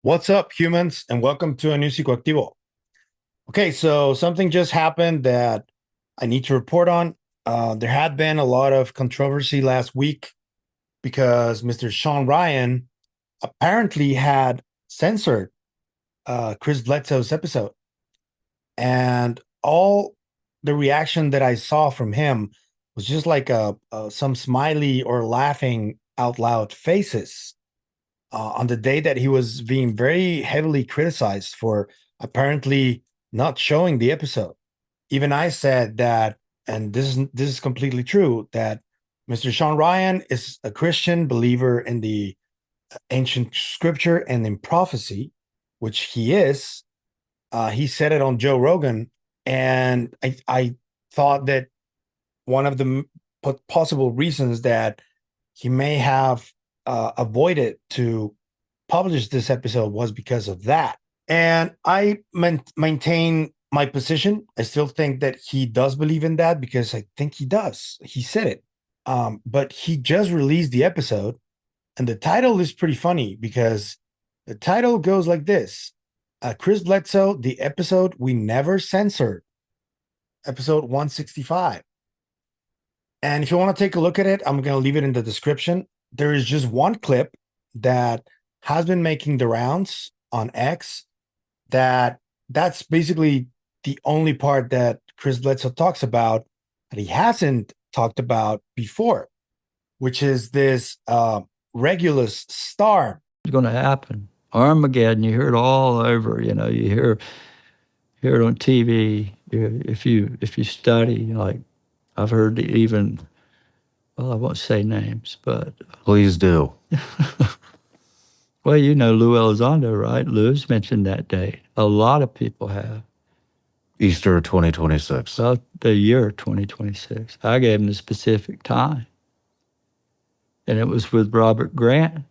What's up, humans, and welcome to a new Psicoactivo. Okay, so something just happened that I need to report on. There had been a lot of controversy last week because Mr. Shawn Ryan apparently had censored Chris Bledsoe's episode. And all the reaction that I saw from him was just like some smiley or laughing out loud faces on the day that he was being very heavily criticized for apparently not showing the episode. Even I said that, and this is completely true, that Mr. Shawn Ryan is a Christian believer in the ancient scripture and in prophecy, which he is. He said it on Joe Rogan, and I thought that one of the possible reasons that he may have avoided to publish this episode was because of that. And I maintain my position. I still think that he does believe in that because I think he does. He said it. But he just released the episode, and the title is pretty funny because the title goes like this: Chris Bledsoe, the episode we never censored, episode 165. And if you want to take a look at it, I'm going to leave it in the description. There is just one clip that has been making the rounds on X. That's basically the only part that Chris Bledsoe talks about that he hasn't talked about before, which is this Regulus star. It's going to happen. Armageddon, you hear it all over, you hear it on TV. If you study, like I've heard even, well, I won't say names, but Please do. well, you know Lou Elizondo, right? Lou's mentioned that date. A lot of people have. Easter 2026. Well, the year 2026. I gave him the specific time. And it was with Robert Grant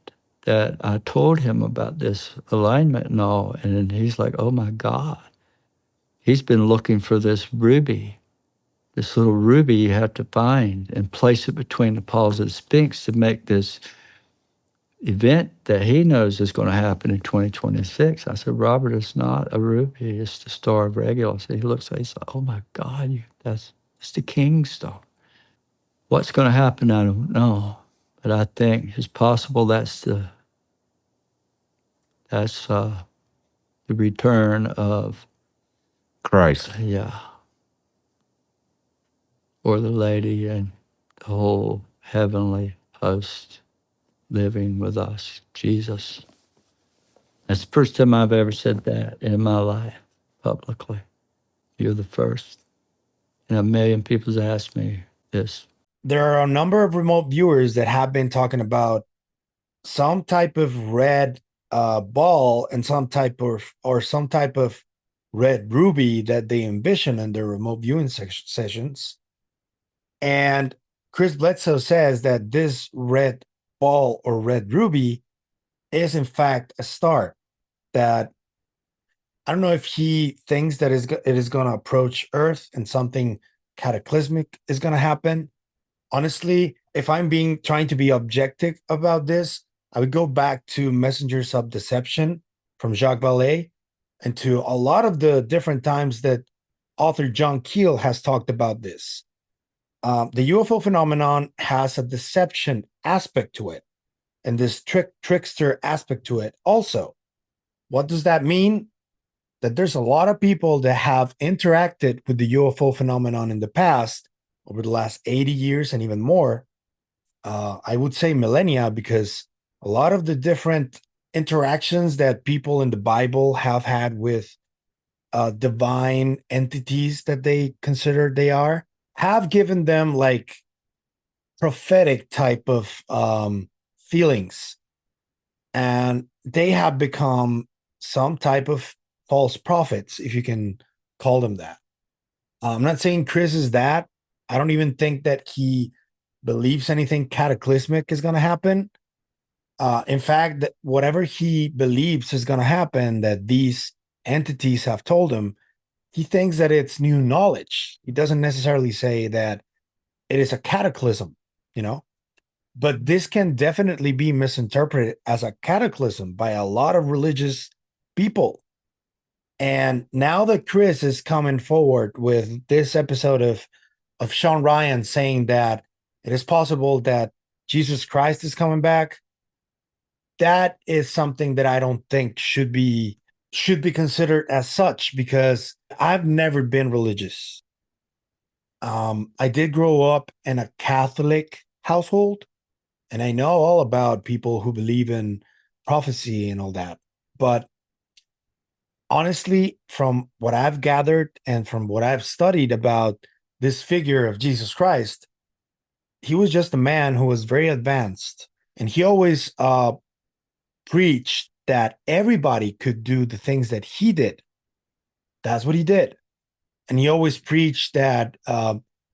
that I told him about this alignment and all. And then he's like, oh my God. He's been looking for this ruby, this little ruby you have to find and place it between the paws of the Sphinx to make this event that he knows is going to happen in 2026. I said, Robert, it's not a ruby, it's the star of Regulus. He looks at it, he's like, oh my God, it's the king star. What's going to happen, I don't know. But I think it's possible that's the return of Christ. Yeah. Or the lady and the whole heavenly host living with us, Jesus. That's the first time I've ever said that in my life publicly. You're the first. And a million people have asked me this. There are a number of remote viewers that have been talking about some type of red ball and some type of red ruby that they envision in their remote viewing sessions. And Chris Bledsoe says that this red ball or red ruby is in fact a star. That I don't know if he thinks that it is going to approach Earth and something cataclysmic is going to happen. Honestly, if I'm trying to be objective about this, I would go back to Messengers of Deception from Jacques Vallée and to a lot of the different times that author John Keel has talked about this. The UFO phenomenon has a deception aspect to it and this trickster aspect to it also. What does that mean? That there's a lot of people that have interacted with the UFO phenomenon in the past over the last 80 years and even more. I would say millennia, because a lot of the different interactions that people in the Bible have had with divine entities that they consider they are have given them like prophetic type of feelings, and they have become some type of false prophets, if you can call them that. I'm not saying Chris is that. I don't even think that he believes anything cataclysmic is going to happen. In fact, that whatever he believes is going to happen, that these entities have told him, he thinks that it's new knowledge. He doesn't necessarily say that it is a cataclysm, you know? but this can definitely be misinterpreted as a cataclysm by a lot of religious people. And now that Chris is coming forward with this episode of Shawn Ryan saying that it is possible that Jesus Christ is coming back, that is something that I don't think should be considered as such, because I've never been religious. I did grow up in a Catholic household, and I know all about people who believe in prophecy and all that. But honestly, from what I've gathered and from what I've studied about this figure of Jesus Christ, he was just a man who was very advanced. And he always preached that everybody could do the things that he did. That's what he did. And he always preached that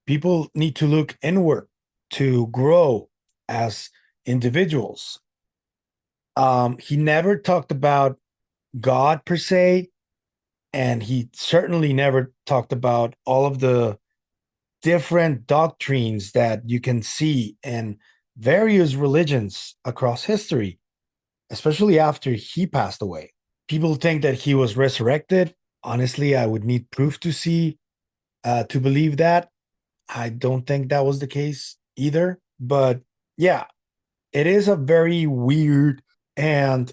people need to look inward to grow as individuals. He never talked about God per se, and he certainly never talked about all of the different doctrines that you can see in various religions across history, especially after he passed away. People think that he was resurrected. Honestly, I would need proof to believe that. I don't think that was the case either. But yeah, it is a very weird and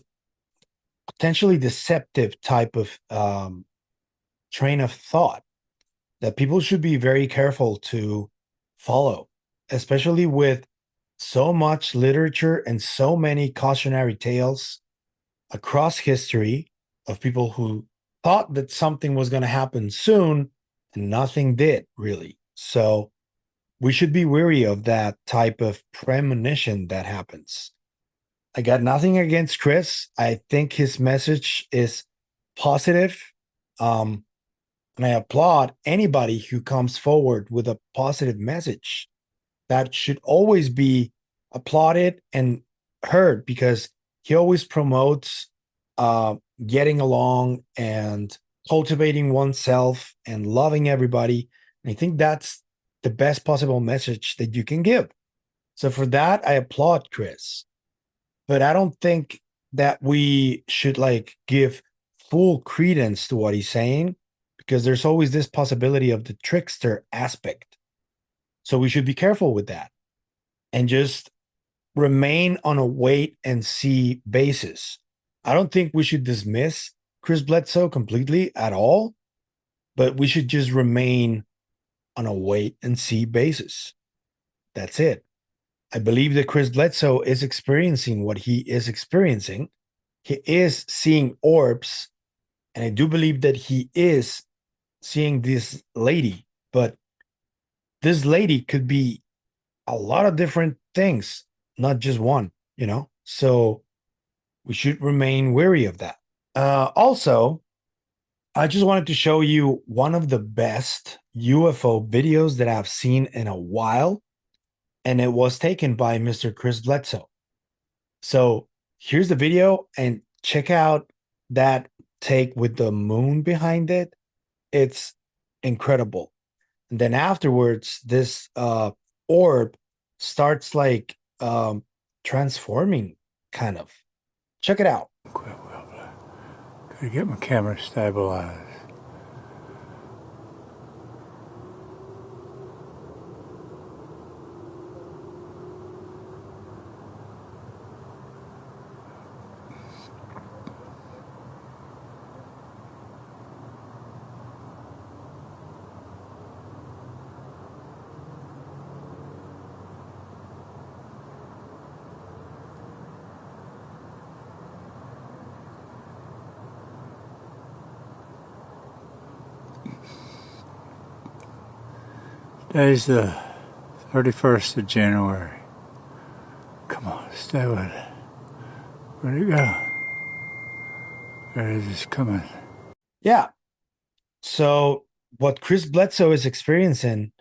potentially deceptive type of train of thought that people should be very careful to follow, especially with so much literature and so many cautionary tales across history of people who thought that something was going to happen soon and nothing did really. So we should be wary of that type of premonition that happens. I got nothing against Chris. I think his message is positive. And I applaud anybody who comes forward with a positive message. That should always be applauded and heard, because he always promotes getting along and cultivating oneself and loving everybody. And I think that's the best possible message that you can give. So for that, I applaud Chris. But I don't think that we should give full credence to what he's saying, because there's always this possibility of the trickster aspect. So we should be careful with that and just remain on a wait and see basis. I don't think we should dismiss Chris Bledsoe completely at all, but we should just remain on a wait and see basis. That's it. I believe that Chris Bledsoe is experiencing what he is experiencing. He is seeing orbs, and I do believe that he is seeing this lady, but this lady could be a lot of different things, not just one, So we should remain wary of that. Also, I just wanted to show you one of the best UFO videos that I've seen in a while, and it was taken by Mr. Chris Bledsoe. So here's the video, and check out that take with the moon behind it. It's incredible. And then afterwards, this orb starts transforming, kind of. Check it out. Gotta get my camera stabilized. Today's the 31st of January. Come on, stay with it. Where'd it go? There it is, it's coming. Yeah. So what Chris Bledsoe is experiencing,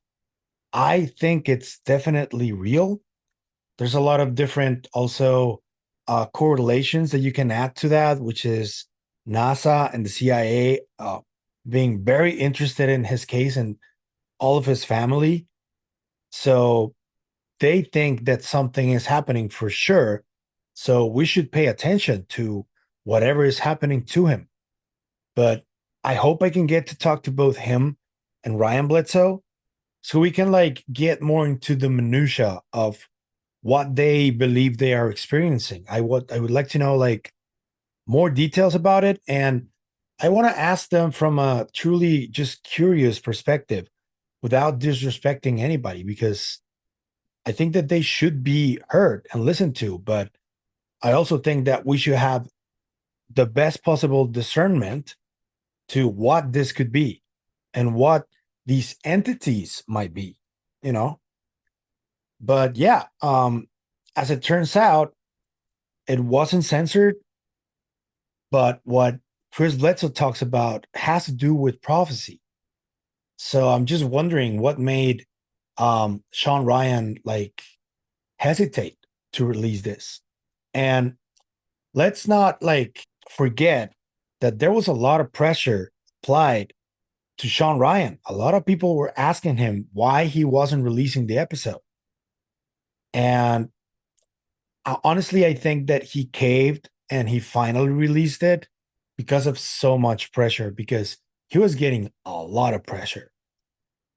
I think it's definitely real. There's a lot of different also correlations that you can add to that, which is NASA and the CIA being very interested in his case and all of his family. So they think that something is happening for sure. So we should pay attention to whatever is happening to him. But I hope I can get to talk to both him and Ryan Bledsoe so we can like get more into the minutia of what they believe they are experiencing. I would like to know like more details about it, and I want to ask them from a truly just curious perspective without disrespecting anybody, because I think that they should be heard and listened to, but I also think that we should have the best possible discernment to what this could be and what these entities might be, you know? But yeah, as it turns out, it wasn't censored, but what Chris Bledsoe talks about has to do with prophecy. So I'm just wondering what made Shawn Ryan like hesitate to release this. And let's not like forget that there was a lot of pressure applied to Shawn Ryan. A lot of people were asking him why he wasn't releasing the episode. And honestly, I think that he caved and he finally released it because of so much pressure, because he was getting a lot of pressure.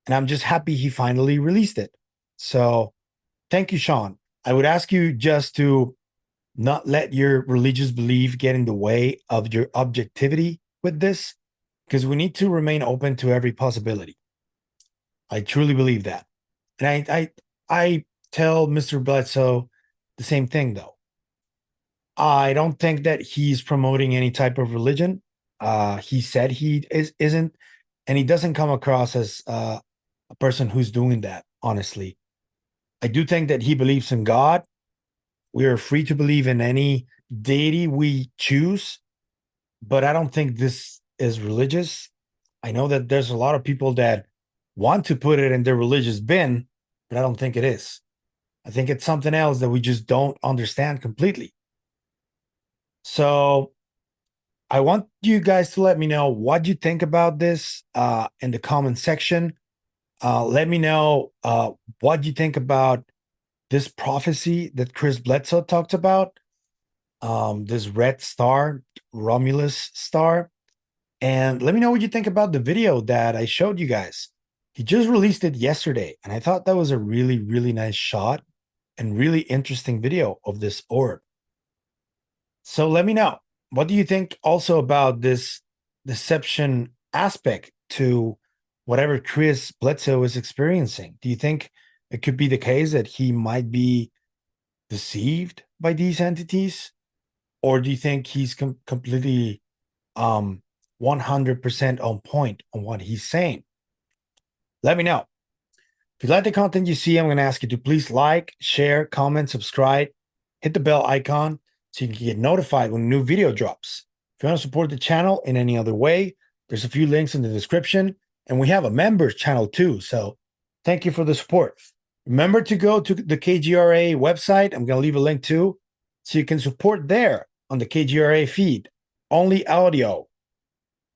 And I'm just happy he finally released it. So thank you, Shawn. I would ask you just to not let your religious belief get in the way of your objectivity with this, because we need to remain open to every possibility. I truly believe that. And I tell Mr. Bledsoe the same thing, though. I don't think that he's promoting any type of religion. He said he isn't, and he doesn't come across as a person who's doing that, honestly. I do think that he believes in God. We are free to believe in any deity we choose, but I don't think this is religious. I know that there's a lot of people that want to put it in their religious bin, but I don't think it is. I think it's something else that we just don't understand completely. So I want you guys to let me know what you think about this in the comment section. Let me know what you think about this prophecy that Chris Bledsoe talked about, this red star, Romulus star. And let me know what you think about the video that I showed you guys. He just released it yesterday, and I thought that was a really, really nice shot and really interesting video of this orb. So let me know. What do you think also about this deception aspect to whatever Chris Bledsoe is experiencing? Do you think it could be the case that he might be deceived by these entities? Or do you think he's completely 100% on point on what he's saying? Let me know. If you like the content you see, I'm going to ask you to please like, share, comment, subscribe, hit the bell icon so you can get notified when a new video drops. If you want to support the channel in any other way, there's a few links in the description, and we have a members channel too. So thank you for the support. Remember to go to the KGRA website. I'm going to leave a link too, so you can support there on the KGRA feed, only audio.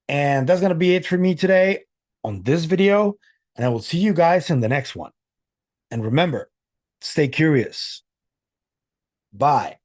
And that's going to be it for me today on this video. And I will see you guys in the next one. And remember, stay curious. Bye.